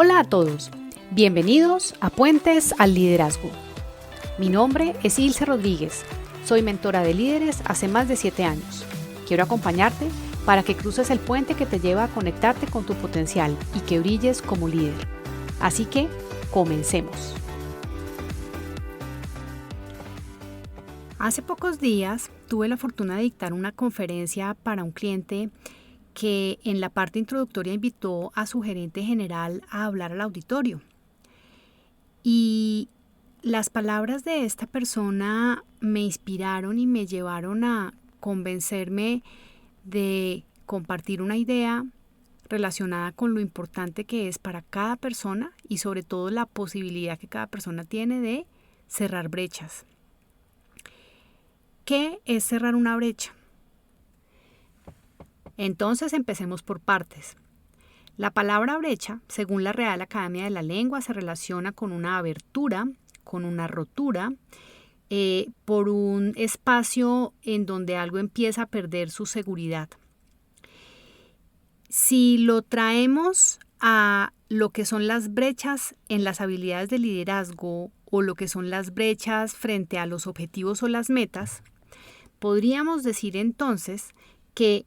Hola a todos, bienvenidos a Puentes al Liderazgo. Mi nombre es Ilse Rodríguez, soy mentora de líderes hace más de 7 años. Quiero acompañarte para que cruces el puente que te lleva a conectarte con tu potencial y que brilles como líder. Así que, comencemos. Hace pocos días tuve la fortuna de dictar una conferencia para un cliente que en la parte introductoria invitó a su gerente general a hablar al auditorio. Y las palabras de esta persona me inspiraron y me llevaron a convencerme de compartir una idea relacionada con lo importante que es para cada persona y sobre todo la posibilidad que cada persona tiene de cerrar brechas. ¿Qué es cerrar una brecha? Entonces empecemos por partes. La palabra brecha, según la Real Academia de la Lengua, se relaciona con una abertura, con una rotura, por un espacio en donde algo empieza a perder su seguridad. Si lo traemos a lo que son las brechas en las habilidades de liderazgo o lo que son las brechas frente a los objetivos o las metas, podríamos decir entonces que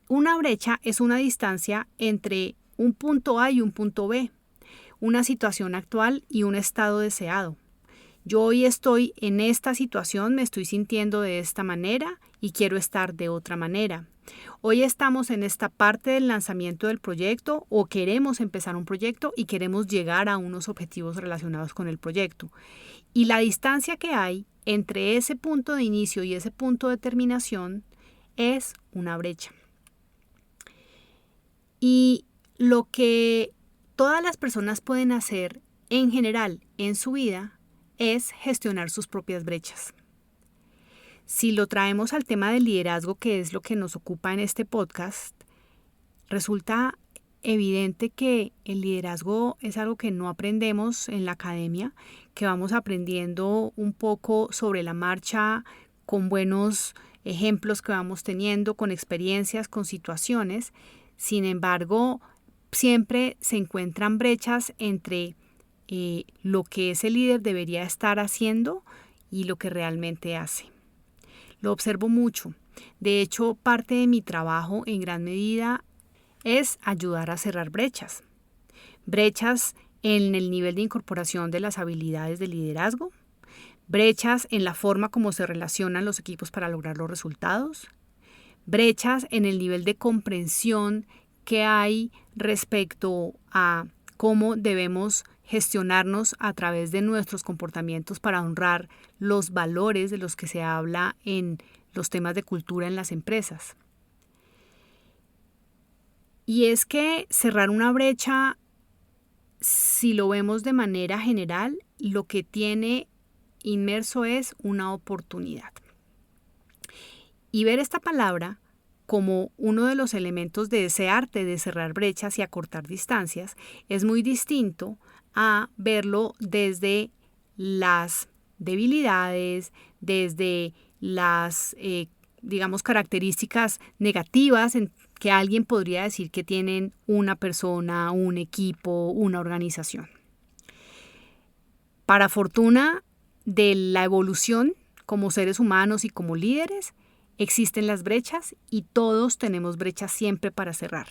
una brecha es una distancia entre un punto A y un punto B, una situación actual y un estado deseado. Yo hoy estoy en esta situación, me estoy sintiendo de esta manera y quiero estar de otra manera. Hoy estamos en esta parte del lanzamiento del proyecto o queremos empezar un proyecto y queremos llegar a unos objetivos relacionados con el proyecto. Y la distancia que hay entre ese punto de inicio y ese punto de terminación es una brecha. Y lo que todas las personas pueden hacer en general en su vida es gestionar sus propias brechas. Si lo traemos al tema del liderazgo, que es lo que nos ocupa en este podcast, resulta evidente que el liderazgo es algo que no aprendemos en la academia, que vamos aprendiendo un poco sobre la marcha con buenos ejemplos que vamos teniendo, con experiencias, con situaciones. Sin embargo, siempre se encuentran brechas entre lo que ese líder debería estar haciendo y lo que realmente hace. Lo observo mucho. De hecho, parte de mi trabajo en gran medida es ayudar a cerrar brechas. Brechas en el nivel de incorporación de las habilidades de liderazgo, brechas en la forma como se relacionan los equipos para lograr los resultados, brechas en el nivel de comprensión que hay respecto a cómo debemos gestionarnos a través de nuestros comportamientos para honrar los valores de los que se habla en los temas de cultura en las empresas. Y es que cerrar una brecha, si lo vemos de manera general, lo que tiene inmerso es una oportunidad. Y ver esta palabra como uno de los elementos de ese arte de cerrar brechas y acortar distancias es muy distinto a verlo desde las debilidades, desde las, características negativas que alguien podría decir que tienen una persona, un equipo, una organización. Para fortuna de la evolución como seres humanos y como líderes, existen las brechas y todos tenemos brechas siempre para cerrar.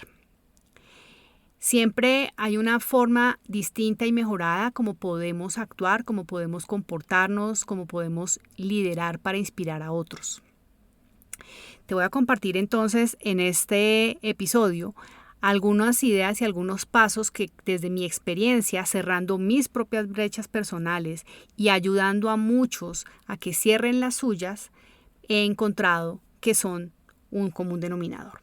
Siempre hay una forma distinta y mejorada como podemos actuar, como podemos comportarnos, como podemos liderar para inspirar a otros. Te voy a compartir entonces en este episodio algunas ideas y algunos pasos que desde mi experiencia, cerrando mis propias brechas personales y ayudando a muchos a que cierren las suyas, he encontrado que son un común denominador.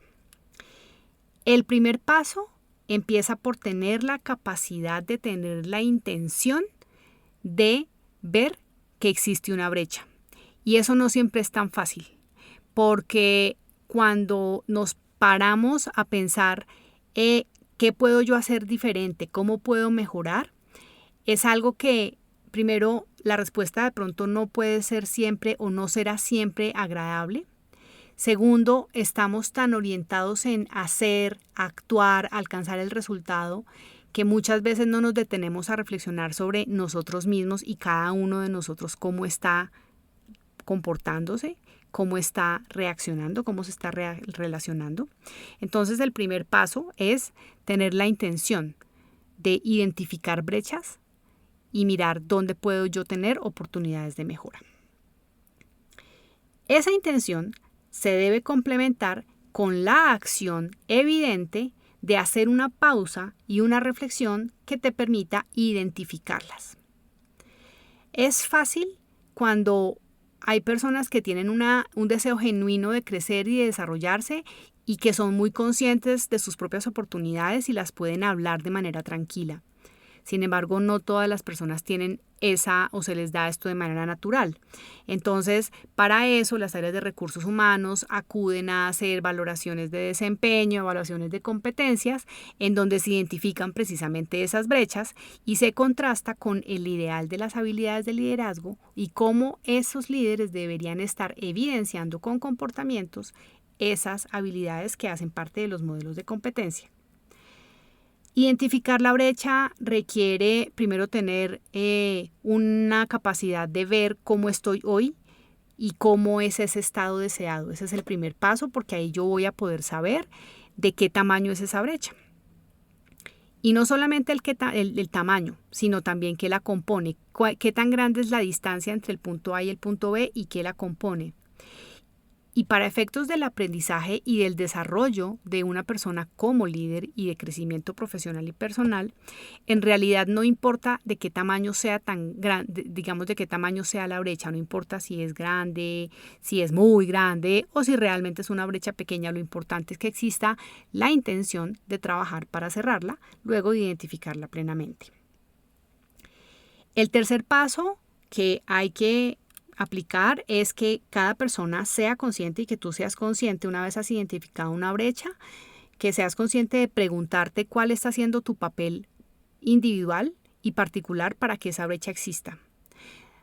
El primer paso empieza por tener la capacidad de tener la intención de ver que existe una brecha. Y eso no siempre es tan fácil, porque cuando nos paramos a pensar ¿qué puedo yo hacer diferente? ¿Cómo puedo mejorar? Es algo que primero la respuesta de pronto no puede ser siempre o no será siempre agradable. Segundo, estamos tan orientados en hacer, actuar, alcanzar el resultado que muchas veces no nos detenemos a reflexionar sobre nosotros mismos y cada uno de nosotros cómo está comportándose, cómo está reaccionando, cómo se está relacionando. Entonces el primer paso es tener la intención de identificar brechas y mirar dónde puedo yo tener oportunidades de mejora. Esa intención se debe complementar con la acción evidente de hacer una pausa y una reflexión que te permita identificarlas. Es fácil cuando hay personas que tienen un deseo genuino de crecer y de desarrollarse y que son muy conscientes de sus propias oportunidades y las pueden hablar de manera tranquila. Sin embargo, no todas las personas tienen esa o se les da esto de manera natural. Entonces, para eso las áreas de recursos humanos acuden a hacer valoraciones de desempeño, evaluaciones de competencias, en donde se identifican precisamente esas brechas y se contrasta con el ideal de las habilidades de liderazgo y cómo esos líderes deberían estar evidenciando con comportamientos esas habilidades que hacen parte de los modelos de competencia. Identificar la brecha requiere primero tener una capacidad de ver cómo estoy hoy y cómo es ese estado deseado. Ese es el primer paso porque ahí yo voy a poder saber de qué tamaño es esa brecha. Y no solamente el tamaño, sino también qué la compone, qué tan grande es la distancia entre el punto A y el punto B y qué la compone. Y para efectos del aprendizaje y del desarrollo de una persona como líder y de crecimiento profesional y personal, en realidad no importa de qué tamaño sea tan grande, digamos de qué tamaño sea la brecha, no importa si es grande, si es muy grande o si realmente es una brecha pequeña, lo importante es que exista la intención de trabajar para cerrarla, luego de identificarla plenamente. El tercer paso que hay que aplicar es que cada persona sea consciente y que tú seas consciente una vez has identificado una brecha, que seas consciente de preguntarte cuál está siendo tu papel individual y particular para que esa brecha exista.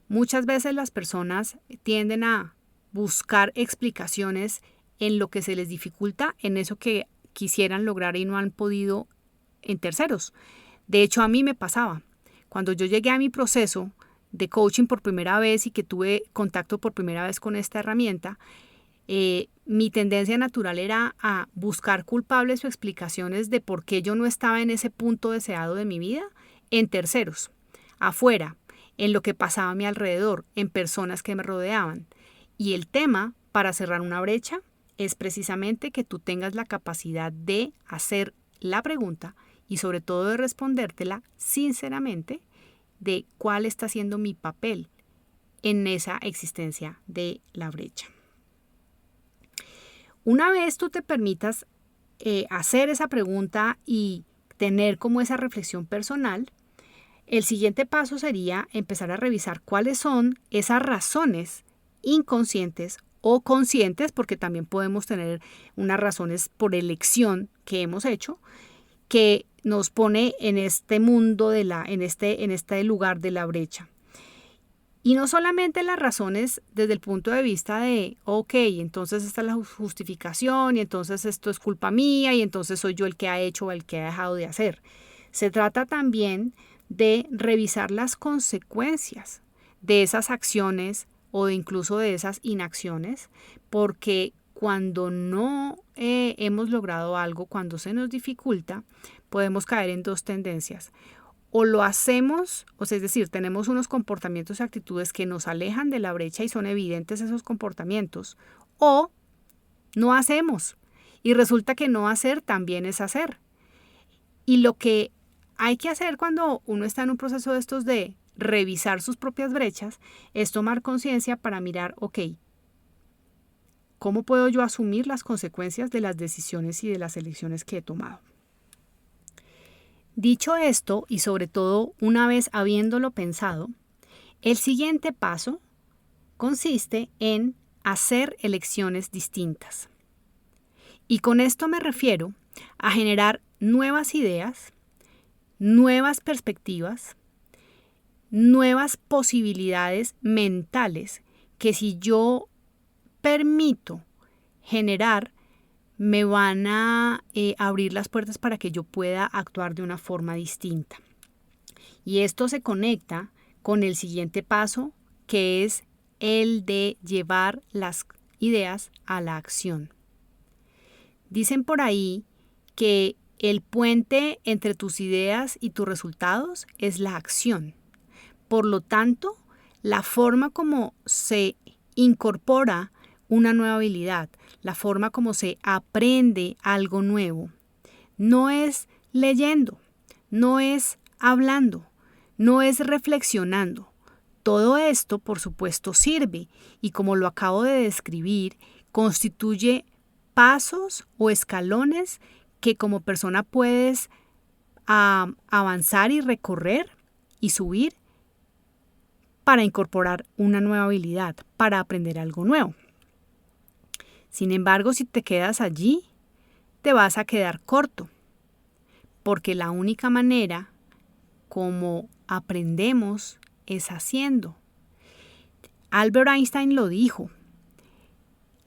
Muchas veces las personas tienden a buscar explicaciones en lo que se les dificulta, en eso que quisieran lograr y no han podido en terceros. De hecho, a mí me pasaba. Cuando yo llegué a mi proceso de coaching por primera vez y que tuve contacto por primera vez con esta herramienta, mi tendencia natural era a buscar culpables o explicaciones de por qué yo no estaba en ese punto deseado de mi vida en terceros, afuera, en lo que pasaba a mi alrededor, en personas que me rodeaban. Y el tema para cerrar una brecha es precisamente que tú tengas la capacidad de hacer la pregunta y sobre todo de respondértela sinceramente de cuál está siendo mi papel en esa existencia de la brecha. Una vez tú te permitas hacer esa pregunta y tener como esa reflexión personal, el siguiente paso sería empezar a revisar cuáles son esas razones inconscientes o conscientes, porque también podemos tener unas razones por elección que hemos hecho, que nos pone en este mundo, en este lugar de la brecha. Y no solamente las razones desde el punto de vista de, ok, entonces esta es la justificación y entonces esto es culpa mía y entonces soy yo el que ha hecho o el que ha dejado de hacer. Se trata también de revisar las consecuencias de esas acciones o incluso de esas inacciones, porque cuando no hemos logrado algo, cuando se nos dificulta, podemos caer en dos tendencias. O lo hacemos, o sea, es decir, tenemos unos comportamientos y actitudes que nos alejan de la brecha y son evidentes esos comportamientos, o no hacemos. Y resulta que no hacer también es hacer. Y lo que hay que hacer cuando uno está en un proceso de estos de revisar sus propias brechas es tomar conciencia para mirar, ok, ¿cómo puedo yo asumir las consecuencias de las decisiones y de las elecciones que he tomado? Dicho esto, y sobre todo una vez habiéndolo pensado, el siguiente paso consiste en hacer elecciones distintas. Y con esto me refiero a generar nuevas ideas, nuevas perspectivas, nuevas posibilidades mentales que si yo permito generar me van a abrir las puertas para que yo pueda actuar de una forma distinta. Y esto se conecta con el siguiente paso, que es el de llevar las ideas a la acción. Dicen por ahí que el puente entre tus ideas y tus resultados es la acción. Por lo tanto, la forma como se incorpora una nueva habilidad, la forma como se aprende algo nuevo, no es leyendo, no es hablando, no es reflexionando. Todo esto, por supuesto, sirve y, como lo acabo de describir, constituye pasos o escalones que como persona puedes avanzar y recorrer y subir para incorporar una nueva habilidad, para aprender algo nuevo. Sin embargo, si te quedas allí, te vas a quedar corto, porque la única manera como aprendemos es haciendo. Albert Einstein lo dijo: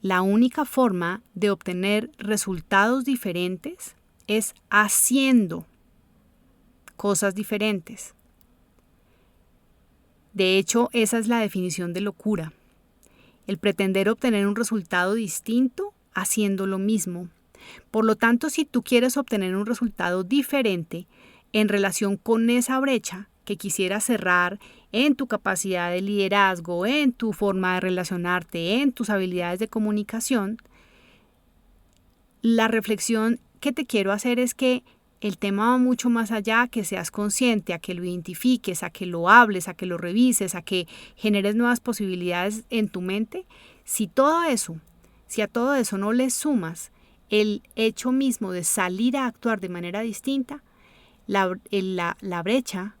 la única forma de obtener resultados diferentes es haciendo cosas diferentes. De hecho, esa es la definición de locura: el pretender obtener un resultado distinto haciendo lo mismo. Por lo tanto, si tú quieres obtener un resultado diferente en relación con esa brecha que quisieras cerrar en tu capacidad de liderazgo, en tu forma de relacionarte, en tus habilidades de comunicación, la reflexión que te quiero hacer es que el tema va mucho más allá, que seas consciente, a que lo identifiques, a que lo hables, a que lo revises, a que generes nuevas posibilidades en tu mente. Si a todo eso no le sumas el hecho mismo de salir a actuar de manera distinta, la brecha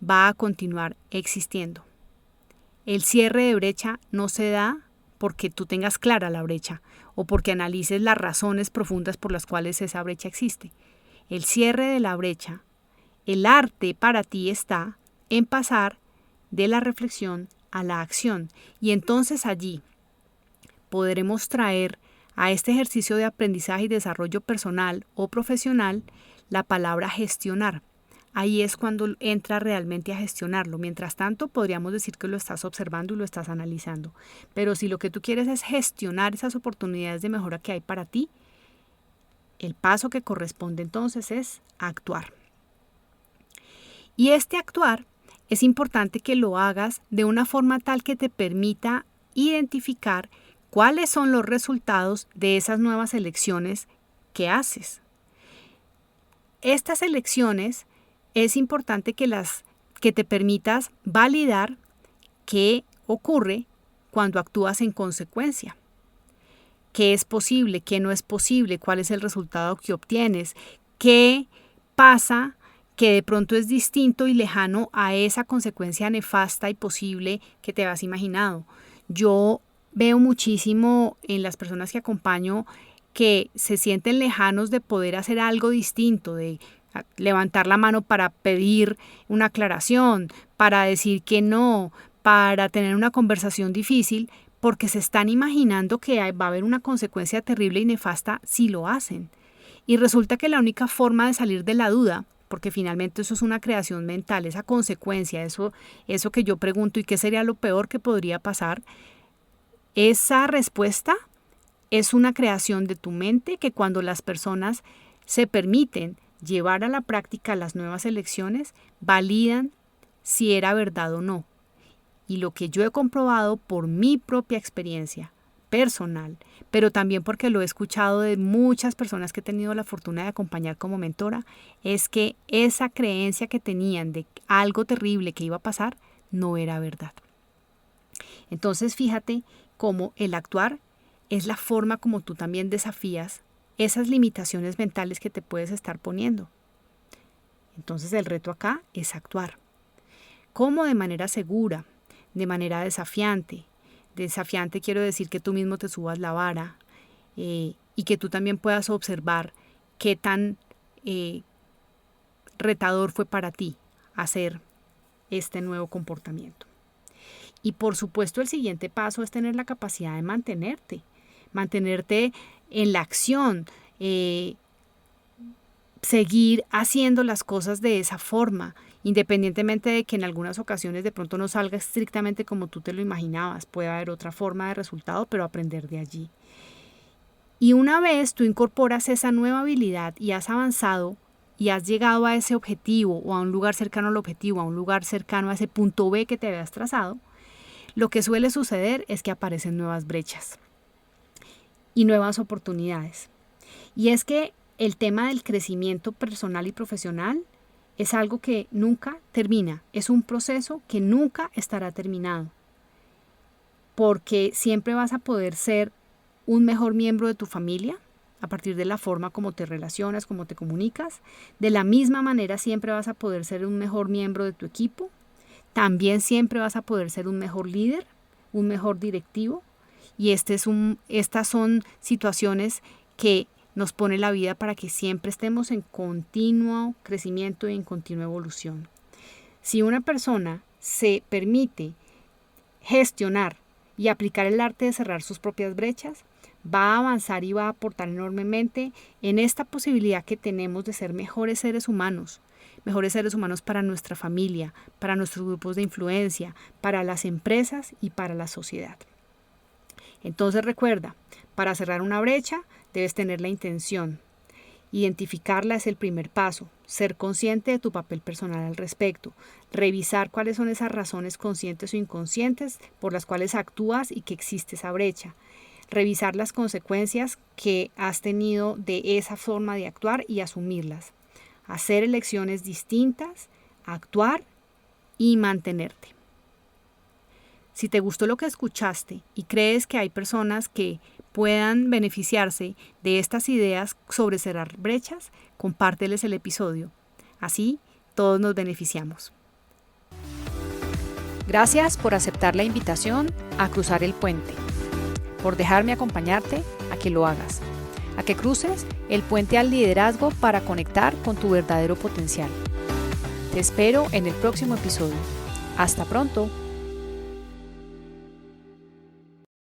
va a continuar existiendo. El cierre de brecha no se da porque tú tengas clara la brecha o porque analices las razones profundas por las cuales esa brecha existe. El cierre de la brecha, el arte para ti está en pasar de la reflexión a la acción. Y entonces allí podremos traer a este ejercicio de aprendizaje y desarrollo personal o profesional la palabra gestionar. Ahí es cuando entra realmente a gestionarlo. Mientras tanto, podríamos decir que lo estás observando y lo estás analizando. Pero si lo que tú quieres es gestionar esas oportunidades de mejora que hay para ti, el paso que corresponde entonces es actuar. Y este actuar es importante que lo hagas de una forma tal que te permita identificar cuáles son los resultados de esas nuevas elecciones que haces. Estas elecciones es importante que te permitas validar qué ocurre cuando actúas en consecuencia. ¿Qué es posible? ¿Qué no es posible? ¿Cuál es el resultado que obtienes? ¿Qué pasa que de pronto es distinto y lejano a esa consecuencia nefasta y posible que te has imaginado? Yo veo muchísimo en las personas que acompaño que se sienten lejanos de poder hacer algo distinto, de levantar la mano para pedir una aclaración, para decir que no, para tener una conversación difícil, porque se están imaginando que va a haber una consecuencia terrible y nefasta si lo hacen. Y resulta que la única forma de salir de la duda, porque finalmente eso es una creación mental, esa consecuencia, eso que yo pregunto, ¿y qué sería lo peor que podría pasar? Esa respuesta es una creación de tu mente que cuando las personas se permiten llevar a la práctica las nuevas elecciones, validan si era verdad o no. Y lo que yo he comprobado por mi propia experiencia personal, pero también porque lo he escuchado de muchas personas que he tenido la fortuna de acompañar como mentora, es que esa creencia que tenían de algo terrible que iba a pasar no era verdad. Entonces fíjate cómo el actuar es la forma como tú también desafías esas limitaciones mentales que te puedes estar poniendo. Entonces el reto acá es actuar. ¿Cómo? De manera segura, de manera desafiante. Desafiante quiero decir que tú mismo te subas la vara y que tú también puedas observar qué tan retador fue para ti hacer este nuevo comportamiento. Y por supuesto el siguiente paso es tener la capacidad de mantenerte. mantenerte en la acción, seguir haciendo las cosas de esa forma, independientemente de que en algunas ocasiones de pronto no salga estrictamente como tú te lo imaginabas. Puede haber otra forma de resultado, pero aprender de allí. Y una vez tú incorporas esa nueva habilidad y has avanzado y has llegado a ese objetivo o a un lugar cercano al objetivo, a un lugar cercano a ese punto B que te habías trazado, lo que suele suceder es que aparecen nuevas brechas y nuevas oportunidades. Y es que el tema del crecimiento personal y profesional es algo que nunca termina, es un proceso que nunca estará terminado, porque siempre vas a poder ser un mejor miembro de tu familia a partir de la forma como te relacionas, como te comunicas. De la misma manera siempre vas a poder ser un mejor miembro de tu equipo. También siempre vas a poder ser un mejor líder, un mejor directivo. Y estas son situaciones que nos pone la vida para que siempre estemos en continuo crecimiento y en continua evolución. Si una persona se permite gestionar y aplicar el arte de cerrar sus propias brechas, va a avanzar y va a aportar enormemente en esta posibilidad que tenemos de ser mejores seres humanos para nuestra familia, para nuestros grupos de influencia, para las empresas y para la sociedad. Entonces recuerda, para cerrar una brecha debes tener la intención. Identificarla es el primer paso, ser consciente de tu papel personal al respecto, revisar cuáles son esas razones conscientes o inconscientes por las cuales actúas y que existe esa brecha, revisar las consecuencias que has tenido de esa forma de actuar y asumirlas, hacer elecciones distintas, actuar y mantenerte. Si te gustó lo que escuchaste y crees que hay personas que puedan beneficiarse de estas ideas sobre cerrar brechas, compárteles el episodio. Así todos nos beneficiamos. Gracias por aceptar la invitación a cruzar el puente, por dejarme acompañarte a que lo hagas, a que cruces el puente al liderazgo para conectar con tu verdadero potencial. Te espero en el próximo episodio. Hasta pronto.